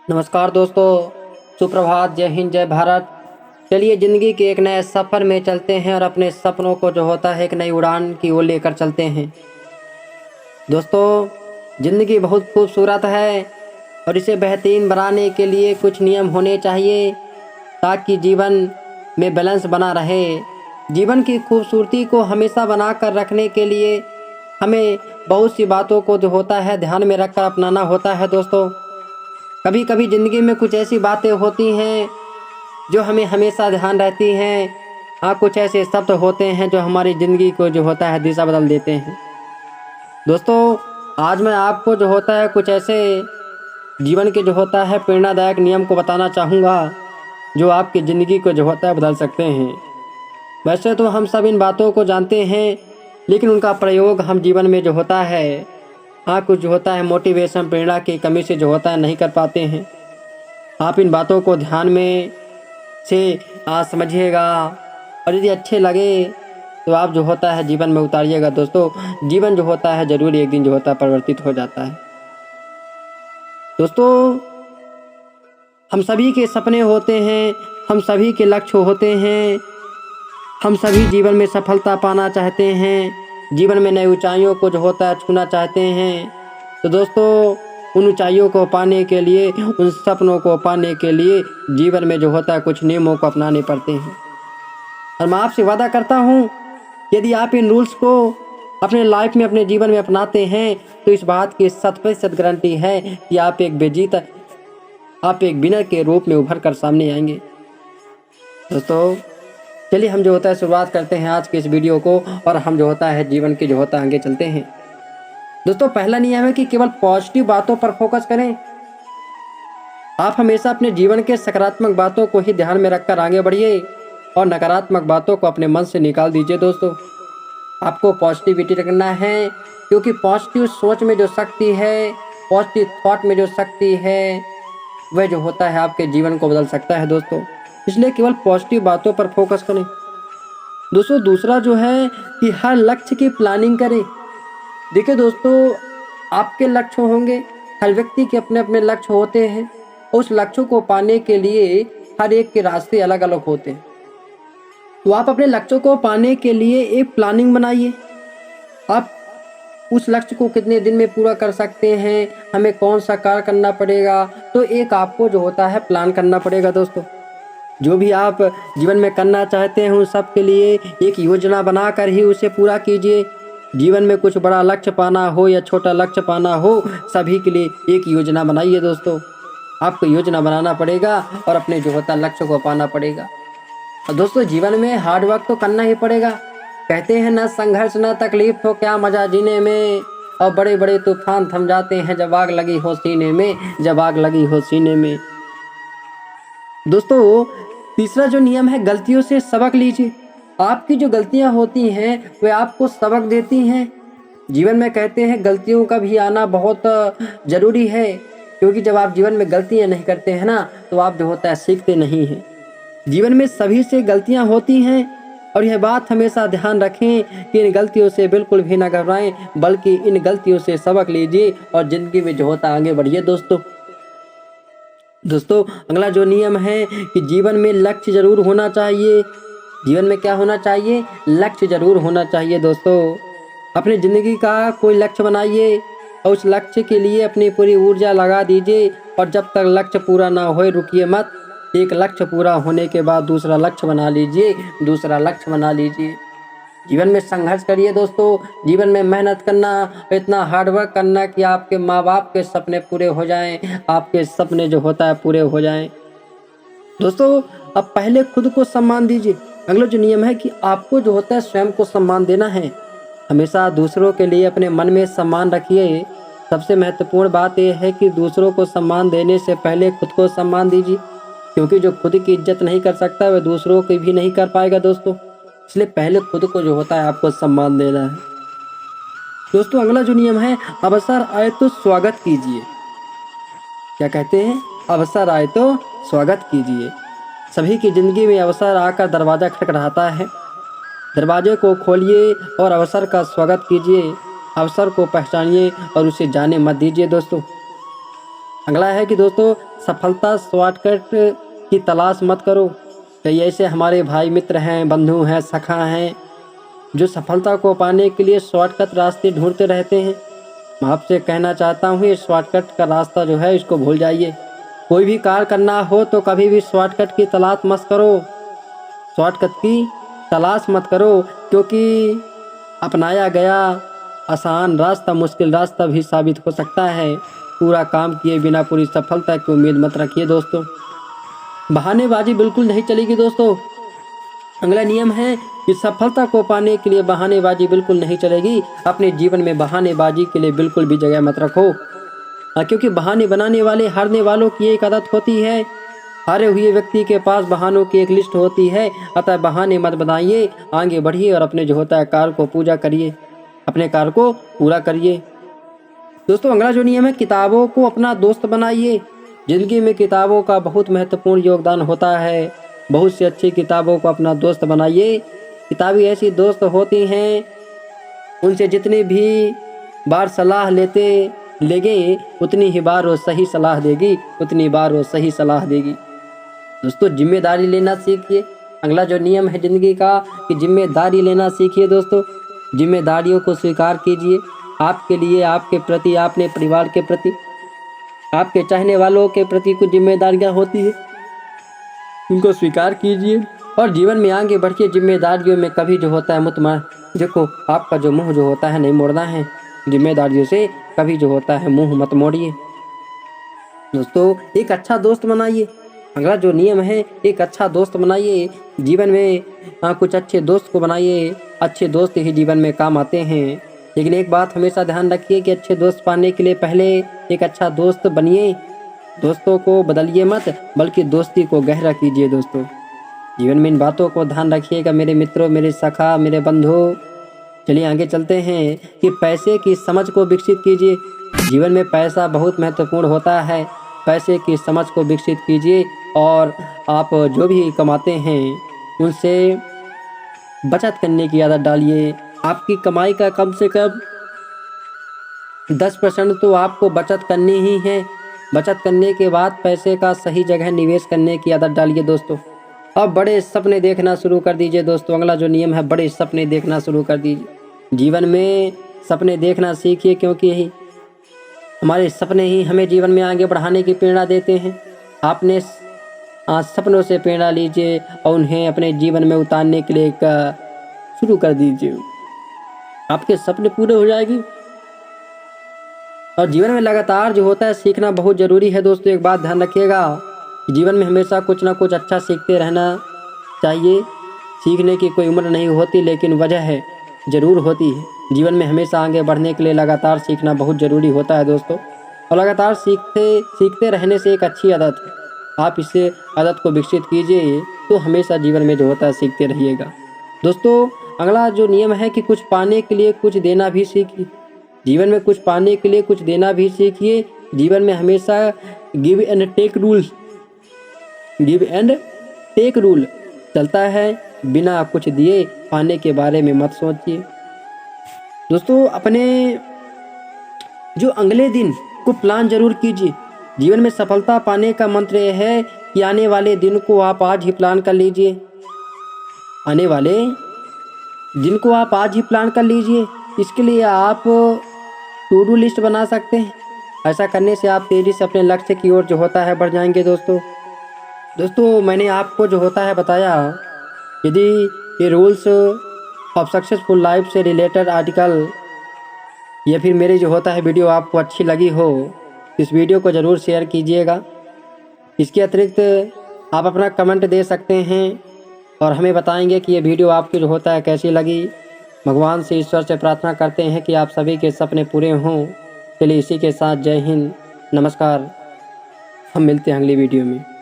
नमस्कार दोस्तों, सुप्रभात, जय हिंद, जय भारत। चलिए ज़िंदगी के एक नए सफ़र में चलते हैं और अपने सपनों को जो होता है एक नई उड़ान की ओर लेकर चलते हैं। दोस्तों, ज़िंदगी बहुत खूबसूरत है और इसे बेहतरीन बनाने के लिए कुछ नियम होने चाहिए ताकि जीवन में बैलेंस बना रहे। जीवन की खूबसूरती को हमेशा बनाकर रखने के लिए हमें बहुत सी बातों को जो होता है ध्यान में रखकर अपनाना होता है। दोस्तों, कभी कभी ज़िंदगी में कुछ ऐसी बातें होती हैं जो हमें हमेशा ध्यान रहती हैं। हाँ, कुछ ऐसे शब्द होते हैं जो हमारी ज़िंदगी को जो होता है दिशा बदल देते हैं। दोस्तों, आज मैं आपको जो होता है कुछ ऐसे जीवन के जो होता है प्रेरणादायक नियम को बताना चाहूँगा जो आपकी ज़िंदगी को जो होता है बदल सकते हैं। वैसे तो हम सब इन बातों को जानते हैं, लेकिन उनका प्रयोग हम जीवन में जो होता है, हाँ, कुछ जो होता है मोटिवेशन, प्रेरणा की कमी से जो होता है नहीं कर पाते हैं। आप इन बातों को ध्यान में से समझिएगा और यदि अच्छे लगे तो आप जो होता है जीवन में उतारिएगा। दोस्तों, जीवन जो होता है ज़रूर एक दिन जो होता है परिवर्तित हो जाता है। दोस्तों, हम सभी के सपने होते हैं, हम सभी के लक्ष्य होते हैं, हम सभी जीवन में सफलता पाना चाहते हैं, जीवन में नई ऊंचाइयों को जो होता है छूना चाहते हैं। तो दोस्तों, उन ऊंचाइयों को पाने के लिए, उन सपनों को पाने के लिए जीवन में जो होता है कुछ नियमों को अपनाने पड़ते हैं। और मैं आपसे वादा करता हूँ, यदि आप इन रूल्स को अपने लाइफ में, अपने जीवन में अपनाते हैं तो इस बात की 100% गारंटी है कि आप एक विनर के रूप में उभर कर सामने आएंगे। दोस्तों, चलिए हम जो होता है शुरुआत करते हैं आज के इस वीडियो को और हम जो होता है जीवन के जो होता है आगे चलते हैं। दोस्तों, पहला नियम है कि केवल पॉजिटिव बातों पर फोकस करें। आप हमेशा अपने जीवन के सकारात्मक बातों को ही ध्यान में रखकर आगे बढ़िए और नकारात्मक बातों को अपने मन से निकाल दीजिए। दोस्तों, आपको पॉजिटिविटी रखना है, क्योंकि पॉजिटिव सोच में जो शक्ति है, पॉजिटिव थॉट में जो शक्ति है, वह जो होता है आपके जीवन को बदल सकता है। दोस्तों, इसलिए केवल पॉजिटिव बातों पर फोकस करें। दोस्तों, दूसरा जो है कि हर लक्ष्य की प्लानिंग करें। देखिए दोस्तों, आपके लक्ष्य होंगे, हर व्यक्ति के अपने अपने लक्ष्य होते हैं। उस लक्ष्य को पाने के लिए हर एक के रास्ते अलग अलग होते हैं। तो आप अपने लक्ष्य को पाने के लिए एक प्लानिंग बनाइए। आप उस लक्ष्य को कितने दिन में पूरा कर सकते हैं, हमें कौन सा कार्य करना पड़ेगा, तो एक आपको जो होता है प्लान करना पड़ेगा। दोस्तों, जो भी आप जीवन में करना चाहते हैं उन सब के लिए एक योजना बनाकर ही उसे पूरा कीजिए। जीवन में कुछ बड़ा लक्ष्य पाना हो या छोटा लक्ष्य पाना हो, सभी के लिए एक योजना बनाइए। दोस्तों, आपको योजना बनाना पड़ेगा और अपने जो होता है लक्ष्य को पाना पड़ेगा। और दोस्तों, जीवन में हार्ड वर्क तो करना ही पड़ेगा। कहते हैं न संघर्ष न तकलीफ तो क्या मजा जीने में, और बड़े बड़े तूफान थम जाते हैं जब आग लगी हो सीने में, जब आग लगी हो सीने में। दोस्तों, तीसरा जो नियम है, गलतियों से सबक लीजिए। आपकी जो गलतियां होती हैं वे आपको सबक देती हैं। जीवन में कहते हैं गलतियों का भी आना बहुत ज़रूरी है, क्योंकि जब आप जीवन में गलतियां नहीं करते हैं ना, तो आप जो होता है सीखते नहीं हैं। जीवन में सभी से गलतियां होती हैं और यह बात हमेशा ध्यान रखें कि इन गलतियों से बिल्कुल भी ना घबराएं, बल्कि इन गलतियों से सबक लीजिए और ज़िंदगी में जो होता है आगे बढ़िए। दोस्तों, अगला जो नियम है कि जीवन में लक्ष्य ज़रूर होना चाहिए। जीवन में क्या होना चाहिए? लक्ष्य ज़रूर होना चाहिए। दोस्तों, अपनी ज़िंदगी का कोई लक्ष्य बनाइए और उस लक्ष्य के लिए अपनी पूरी ऊर्जा लगा दीजिए, और जब तक लक्ष्य पूरा ना होए रुकिए मत। एक लक्ष्य पूरा होने के बाद दूसरा लक्ष्य बना लीजिए, दूसरा लक्ष्य बना लीजिए। जीवन में संघर्ष करिए। दोस्तों, जीवन में मेहनत करना, इतना हार्ड वर्क करना कि आपके माँ बाप के सपने पूरे हो जाएं, आपके सपने जो होता है पूरे हो जाएं। दोस्तों, अब पहले खुद को सम्मान दीजिए। अगला जो नियम है कि आपको जो होता है स्वयं को सम्मान देना है। हमेशा दूसरों के लिए अपने मन में सम्मान रखिए। सबसे महत्वपूर्ण बात यह है कि दूसरों को सम्मान देने से पहले खुद को सम्मान दीजिए, क्योंकि जो खुद की इज्जत नहीं कर सकता वह दूसरों की भी नहीं कर पाएगा। दोस्तों, इसलिए पहले खुद को जो होता है आपको सम्मान देना है। दोस्तों, अगला जो नियम है, अवसर आए तो स्वागत कीजिए। क्या कहते हैं? अवसर आए तो स्वागत कीजिए। सभी की ज़िंदगी में अवसर आकर दरवाज़ा खटखटाता है। दरवाजे को खोलिए और अवसर का स्वागत कीजिए। अवसर को पहचानिए और उसे जाने मत दीजिए। दोस्तों, अगला है कि दोस्तों सफलता शॉर्टकट की तलाश मत करो। कई ऐसे हमारे भाई मित्र हैं, बंधु हैं, सखा हैं जो सफलता को पाने के लिए शॉर्टकट रास्ते ढूंढते रहते हैं। मैं आपसे कहना चाहता हूँ ये शॉर्टकट का रास्ता जो है इसको भूल जाइए। कोई भी कार्य करना हो तो कभी भी शॉर्टकट की तलाश मत करो, शॉर्टकट की तलाश मत करो, क्योंकि अपनाया गया आसान रास्ता मुश्किल रास्ता भी साबित हो सकता है। पूरा काम किए बिना पूरी सफलता की उम्मीद मत रखिए दोस्तों। बहानेबाजी बिल्कुल नहीं चलेगी दोस्तों। अगला नियम है कि सफलता को पाने के लिए बहानेबाजी बिल्कुल नहीं चलेगी। अपने जीवन में बहानेबाजी के लिए बिल्कुल भी जगह मत रखो, क्योंकि बहाने बनाने वाले हारने वालों की एक आदत होती है। हारे हुए व्यक्ति के पास बहानों की एक लिस्ट होती है। अतः बहाने मत बनाइए, आगे बढ़िए और अपने जो होता है कार्य को पूजा करिए, अपने कार्य को पूरा करिए। दोस्तों अगला जो नियम है, किताबों को अपना दोस्त बनाइए। जिंदगी में किताबों का बहुत महत्वपूर्ण योगदान होता है। बहुत सी अच्छी किताबों को अपना दोस्त बनाइए। किताबें ऐसी दोस्त होती हैं, उनसे जितनी भी बार सलाह लेंगे उतनी ही बार वो सही सलाह देगी, उतनी बार वो सही सलाह देगी। दोस्तों जिम्मेदारी लेना सीखिए। अगला जो नियम है ज़िंदगी का कि जिम्मेदारी लेना सीखिए। दोस्तों जिम्मेदारियों को स्वीकार कीजिए। आपके लिए, आपके प्रति, अपने परिवार के प्रति, आपके चाहने वालों के प्रति कुछ जिम्मेदारियां होती है, उनको स्वीकार कीजिए और जीवन में आगे बढ़िए। जिम्मेदारियों में कभी जो होता है देखो आपका जो मुंह जो होता है नहीं मोड़ना है। जिम्मेदारियों से कभी जो होता है मुंह मत मोड़िए। दोस्तों एक अच्छा दोस्त बनाइए। अगला जो नियम है, एक अच्छा दोस्त बनाइए। जीवन में कुछ अच्छे दोस्त को बनाइए। अच्छे दोस्त ही जीवन में काम आते हैं। लेकिन एक बात हमेशा ध्यान रखिए कि अच्छे दोस्त पाने के लिए पहले एक अच्छा दोस्त बनिए। दोस्तों को बदलिए मत, बल्कि दोस्ती को गहरा कीजिए। दोस्तों जीवन में इन बातों को ध्यान रखिएगा मेरे मित्रों, मेरे सखा, मेरे बंधु। चलिए आगे चलते हैं कि पैसे की समझ को विकसित कीजिए। जीवन में पैसा बहुत महत्वपूर्ण होता है। पैसे की समझ को विकसित कीजिए और आप जो भी कमाते हैं उनसे बचत करने की आदत डालिए। आपकी कमाई का कम से कम 10% तो आपको बचत करनी ही है। बचत करने के बाद पैसे का सही जगह निवेश करने की आदत डालिए। दोस्तों अब बड़े सपने देखना शुरू कर दीजिए। दोस्तों अगला जो नियम है, बड़े सपने देखना शुरू कर दीजिए। जीवन में सपने देखना सीखिए, क्योंकि हमारे सपने ही हमें जीवन में आगे बढ़ाने की प्रेरणा देते हैं। आपने सपनों से प्रेरणा लीजिए और उन्हें अपने जीवन में उतारने के लिए शुरू कर दीजिए। आपके सपने पूरे हो जाएंगे। और जीवन में लगातार जो होता है सीखना बहुत ज़रूरी है। दोस्तों एक बात ध्यान रखिएगा, जीवन में हमेशा कुछ ना कुछ अच्छा सीखते रहना चाहिए। सीखने की कोई उम्र नहीं होती, लेकिन वजह ज़रूर होती है। जीवन में हमेशा आगे बढ़ने के लिए लगातार सीखना बहुत ज़रूरी होता है दोस्तों। और लगातार सीखते रहने से एक अच्छी आदत है। आप इसे आदत को विकसित कीजिए तो हमेशा जीवन में जो होता है सीखते रहिएगा। दोस्तों अगला जो नियम है कि कुछ पाने के लिए कुछ देना भी सीखिए। जीवन में कुछ पाने के लिए कुछ देना भी सीखिए। जीवन में हमेशा गिव एंड टेक रूल चलता है। बिना कुछ दिए पाने के बारे में मत सोचिए। दोस्तों अपने जो अगले दिन को प्लान जरूर कीजिए। जीवन में सफलता पाने का मंत्र यह है कि आने वाले दिन को आप आज ही प्लान कर लीजिए। आने वाले दिन को आप आज ही प्लान कर लीजिए। इसके लिए आप टू डू लिस्ट बना सकते हैं। ऐसा करने से आप तेज़ी से अपने लक्ष्य की ओर जो होता है बढ़ जाएंगे। दोस्तों मैंने आपको जो होता है बताया, यदि ये रूल्स ऑफ सक्सेसफुल लाइफ से रिलेटेड आर्टिकल या फिर मेरी जो होता है वीडियो आपको अच्छी लगी हो, इस वीडियो को ज़रूर शेयर कीजिएगा। इसके अतिरिक्त आप अपना कमेंट दे सकते हैं और हमें बताएंगे कि ये वीडियो आपकी जो होता है कैसी लगी। भगवान से, ईश्वर से प्रार्थना करते हैं कि आप सभी के सपने पूरे हों। चलिए इसी के साथ जय हिंद, नमस्कार। हम मिलते हैं अगली वीडियो में।